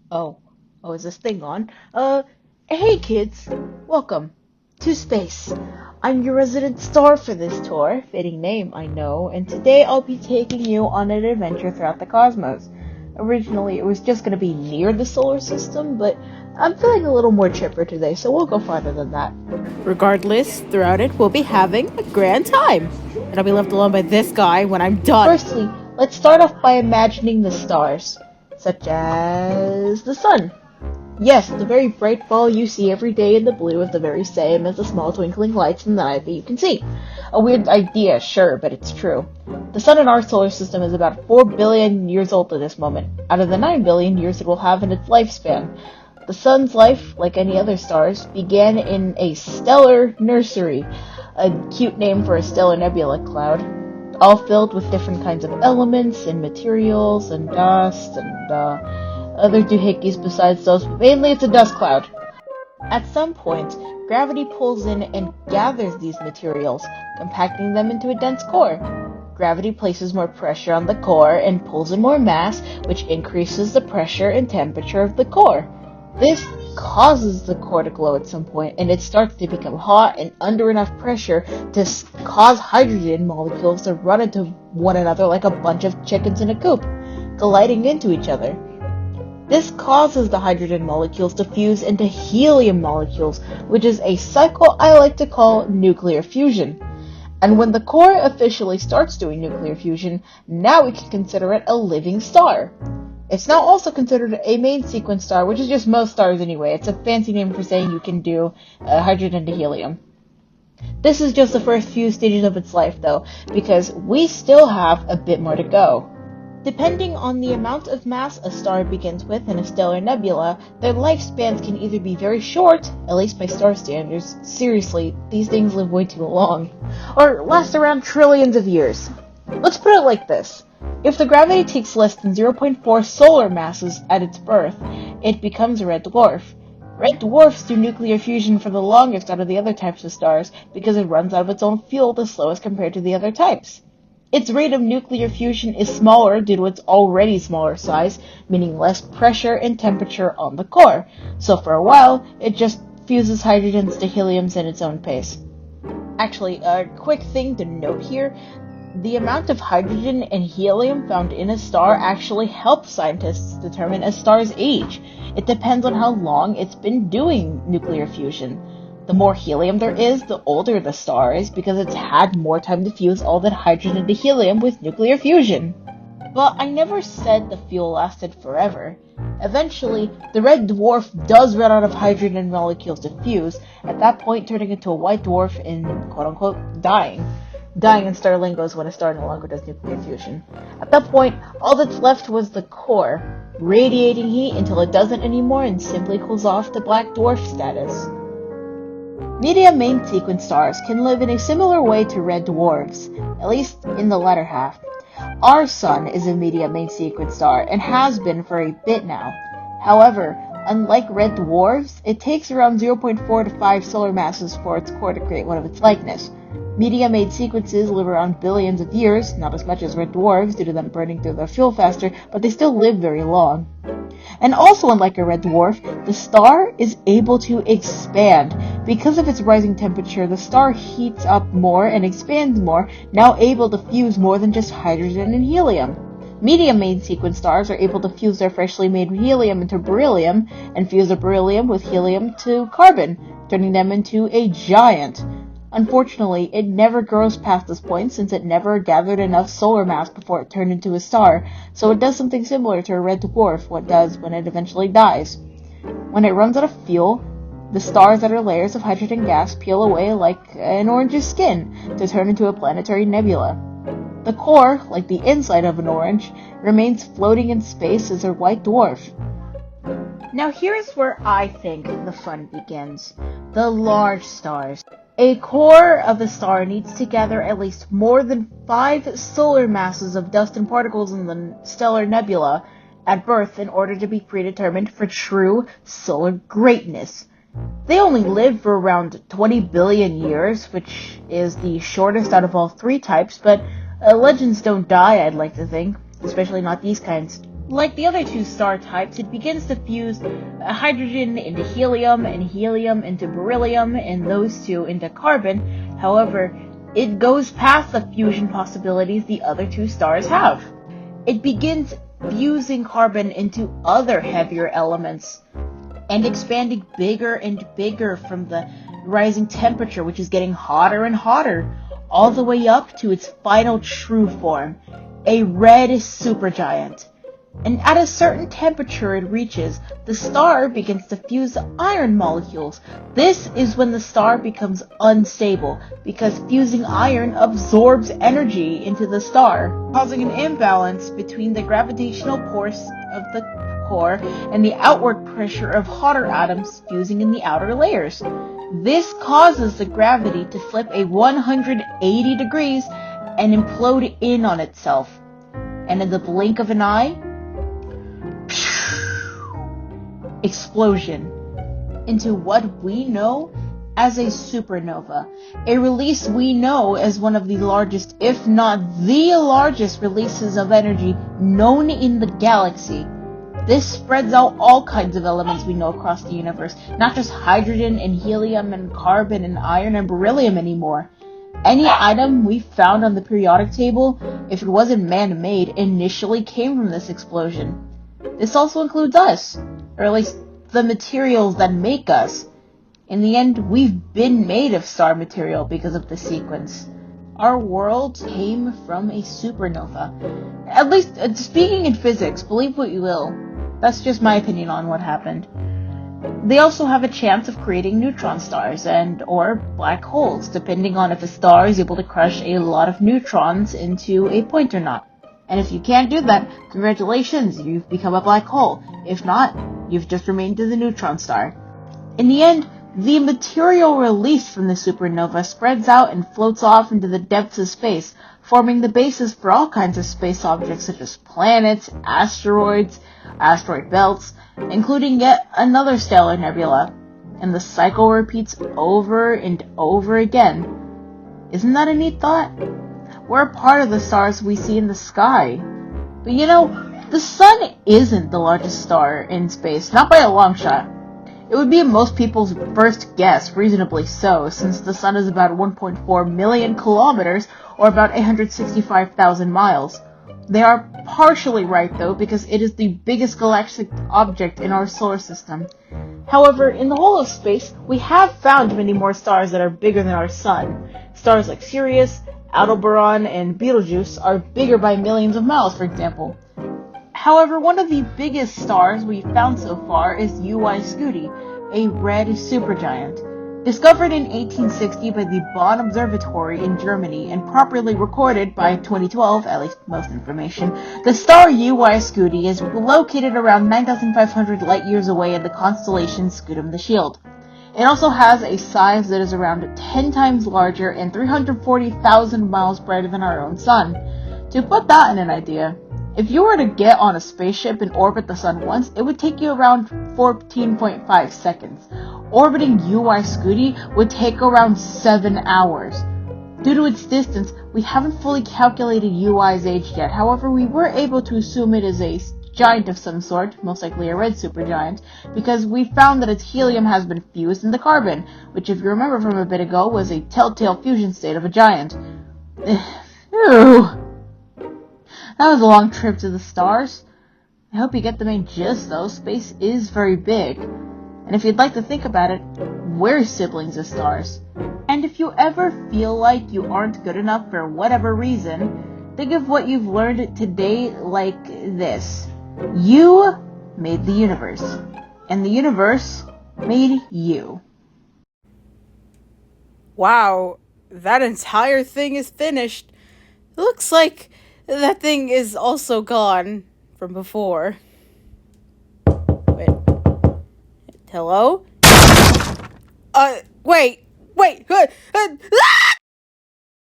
Oh, is this thing on? Hey kids, welcome to space. I'm your resident star for this tour, fitting name, I know, and today I'll be taking you on an adventure throughout the cosmos. Originally, it was just going to be near the solar system, but I'm feeling a little more chipper today, so we'll go farther than that. Regardless, throughout it, we'll be having a grand time, and I'll be left alone by this guy when I'm done. Firstly, let's start off by imagining the stars, such as the sun. Yes, the very bright ball you see every day in the blue is the very same as the small twinkling lights in the night that you can see. A weird idea, sure, but it's true. The sun in our solar system is about 4 billion years old at this moment, out of the 9 billion years it will have in its lifespan. The sun's life, like any other stars, began in a stellar nursery, a cute name for a stellar nebula cloud, all filled with different kinds of elements and materials and dust and other doohickeys besides those, but mainly it's a dust cloud. At some point, gravity pulls in and gathers these materials, compacting them into a dense core. Gravity places more pressure on the core and pulls in more mass, which increases the pressure and temperature of the core. This causes the core to glow at some point, and it starts to become hot and under enough pressure to cause hydrogen molecules to run into one another like a bunch of chickens in a coop, colliding into each other. This causes the hydrogen molecules to fuse into helium molecules, which is a cycle I like to call nuclear fusion. And when the core officially starts doing nuclear fusion, now we can consider it a living star. It's now also considered a main sequence star, which is just most stars anyway. It's a fancy name for saying you can do hydrogen to helium. This is just the first few stages of its life, though, because we still have a bit more to go. Depending on the amount of mass a star begins with in a stellar nebula, their lifespans can either be very short, at least by star standards, seriously, these things live way too long, or last around trillions of years. Let's put it like this. If the gravity takes less than 0.4 solar masses at its birth, it becomes a red dwarf. Red dwarfs do nuclear fusion for the longest out of the other types of stars because it runs out of its own fuel the slowest compared to the other types. Its rate of nuclear fusion is smaller due to its already smaller size, meaning less pressure and temperature on the core, so for a while, it just fuses hydrogens to heliums at its own pace. Actually, a quick thing to note here, the amount of hydrogen and helium found in a star actually helps scientists determine a star's age. It depends on how long it's been doing nuclear fusion. The more helium there is, the older the star is because it's had more time to fuse all that hydrogen to helium with nuclear fusion. But I never said the fuel lasted forever. Eventually, the red dwarf does run out of hydrogen molecules to fuse, at that point turning into a white dwarf and quote-unquote dying. Dying in star lingo is when a star no longer does nuclear fusion. At that point, all that's left was the core, radiating heat until it doesn't anymore and simply cools off to black dwarf status. Medium main sequence stars can live in a similar way to red dwarfs, at least in the latter half. Our sun is a medium main sequence star and has been for a bit now. However, unlike red dwarfs, it takes around 0.4 to 5 solar masses for its core to create one of its likeness. Medium main sequences live around billions of years, not as much as red dwarfs due to them burning through their fuel faster, but they still live very long. And also unlike a red dwarf, the star is able to expand. Because of its rising temperature, the star heats up more and expands more, now able to fuse more than just hydrogen and helium. Medium main sequence stars are able to fuse their freshly made helium into beryllium, and fuse the beryllium with helium to carbon, turning them into a giant. Unfortunately, it never grows past this point since it never gathered enough solar mass before it turned into a star, so it does something similar to a red dwarf what does when it eventually dies. When it runs out of fuel, the stars that are layers of hydrogen gas peel away like an orange's skin to turn into a planetary nebula. The core, like the inside of an orange, remains floating in space as a white dwarf. Now here's where I think the fun begins. The large stars. A core of a star needs to gather at least more than 5 solar masses of dust and particles in the stellar nebula at birth in order to be predetermined for true solar greatness. They only live for around 20 billion years, which is the shortest out of all 3 types, but legends don't die, I'd like to think, especially not these kinds. Like the other two star types, it begins to fuse hydrogen into helium and helium into beryllium and those two into carbon. However, it goes past the fusion possibilities the other two stars have. It begins fusing carbon into other heavier elements and expanding bigger and bigger from the rising temperature, which is getting hotter and hotter, all the way up to its final true form, a red supergiant. And at a certain temperature it reaches, the star begins to fuse iron molecules. This is when the star becomes unstable, because fusing iron absorbs energy into the star, causing an imbalance between the gravitational force of the core and the outward pressure of hotter atoms fusing in the outer layers. This causes the gravity to flip a 180 degrees and implode in on itself. And in the blink of an eye, explosion into what we know as a supernova, a release we know as one of the largest, if not the largest, releases of energy known in the galaxy. This spreads out all kinds of elements we know across the universe, not just hydrogen and helium and carbon and iron and beryllium anymore. Any item we found on the periodic table, if it wasn't man-made, initially came from this explosion. This also includes us, or at least the materials that make us. In the end, we've been made of star material because of the sequence. Our world came from a supernova. At least, speaking in physics, believe what you will. That's just my opinion on what happened. They also have a chance of creating neutron stars or black holes, depending on if a star is able to crush a lot of neutrons into a point or not. And if you can't do that, congratulations, you've become a black hole. If not, you've just remained as a neutron star. In the end, the material released from the supernova spreads out and floats off into the depths of space, forming the basis for all kinds of space objects such as planets, asteroids, asteroid belts, including yet another stellar nebula. And the cycle repeats over and over again. Isn't that a neat thought? We're a part of the stars we see in the sky. But the sun isn't the largest star in space, not by a long shot. It would be most people's first guess, reasonably so, since the sun is about 1.4 million kilometers, or about 865,000 miles. They are partially right, though, because it is the biggest galactic object in our solar system. However, in the whole of space, we have found many more stars that are bigger than our sun. Stars like Sirius, Aldebaran, and Betelgeuse are bigger by millions of miles, for example. However, one of the biggest stars we've found so far is Goody, a red supergiant. Discovered in 1860 by the Bonn Observatory in Germany and properly recorded by 2012, at least most information, the star Goody is located around 9,500 light years away in the constellation Scutum the Shield. It also has a size that is around 10 times larger and 340,000 miles brighter than our own sun. To put that in an idea, if you were to get on a spaceship and orbit the sun once, it would take you around 14.5 seconds. Orbiting Goody would take around 7 hours. Due to its distance, we haven't fully calculated UI's age yet. However, we were able to assume it is a giant of some sort, most likely a red supergiant, because we found that its helium has been fused into carbon, which, if you remember from a bit ago, was a telltale fusion state of a giant. Ew. That was a long trip to the stars. I hope you get the main gist, though. Space is very big. And if you'd like to think about it, we're siblings of stars. And if you ever feel like you aren't good enough for whatever reason, think of what you've learned today like this. You made the universe, and the universe made you. Wow, that entire thing is finished. It looks like that thing is also gone from before. Wait. Hello? Wait. Ah!